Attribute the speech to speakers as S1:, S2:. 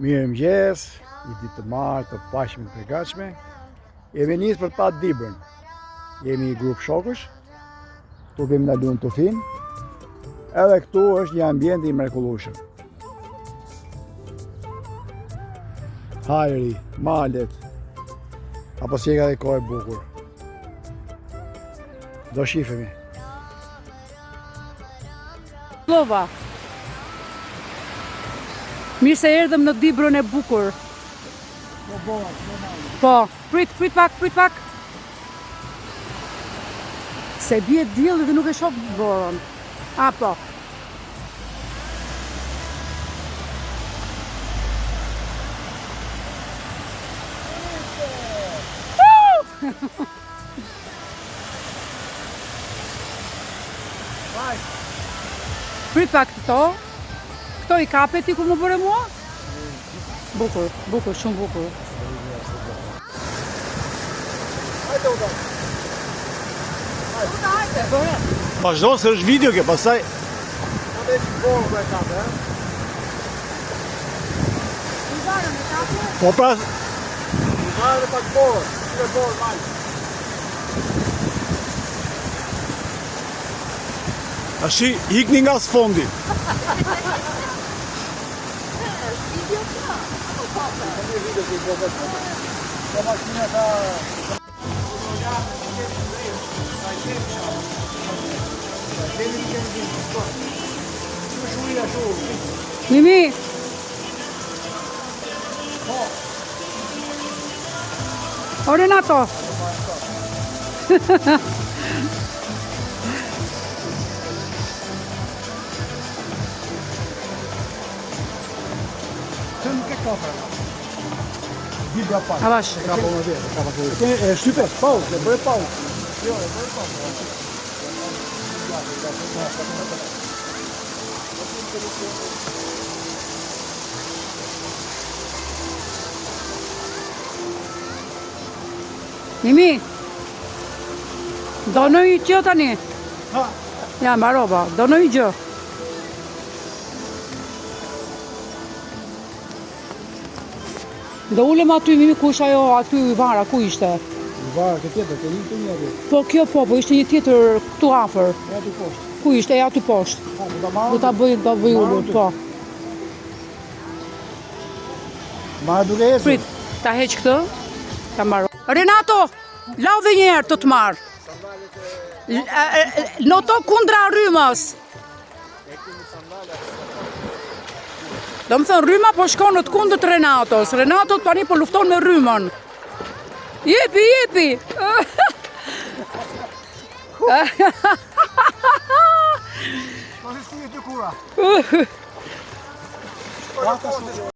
S1: Mirëmëngjes, një ditë të martë të paqshme të përgatshme. Jemi nisë për të patë Dibrën. Jemi një grup shokësh, tu kemi ndaluar në Tufin, edhe këtu është një ambient i mrekullueshëm. Hajri, malet, apo si e ka dhe kohë e bukur. Do shifemi.
S2: Lova. Mirë se erdhëm në Dibrën e bukur. Po, prit pak. Se bie dielli dhe nuk e shoh borën. A po. Prit pak këto. Këto i kapet ti ku më bëre mua? Bukur, shumë bukur. Hajde, bëre.
S1: Vazhdo se është video ke, pastaj. Po pra... Marrë pak borë, që borë malë. Ashi, hikni nga sfondi.
S2: Mimi! O Renato! Avash.
S1: E shtype, pauzë, e bëre pauzë. Jo, e bëre pauzë.
S2: Mimi! Do në i gjë tani?
S1: Ha!
S2: Ja, mbarova, do në i gjë. Do ulem aty, Mimi, ku është ajo aty vara, ku ishte?
S1: Vara, këtë tjetër, të një të një aty.
S2: Po kjo po ishte një tjetër këtu afër.
S1: E aty poshtë.
S2: Ku ishte, e aty poshtë.
S1: Ha, do
S2: ta bëj ullur, po.
S1: Marë duke ecur.
S2: Prit, ta heq këtë, ta mbaroj. Renato, lau dhe njerë të marë. Në to kundra rrymës. Do më thënë, rryma po shkon në të kundër të Renatos. Renato tani po lufton me rrymën. Jepi!
S1: Po si të kura.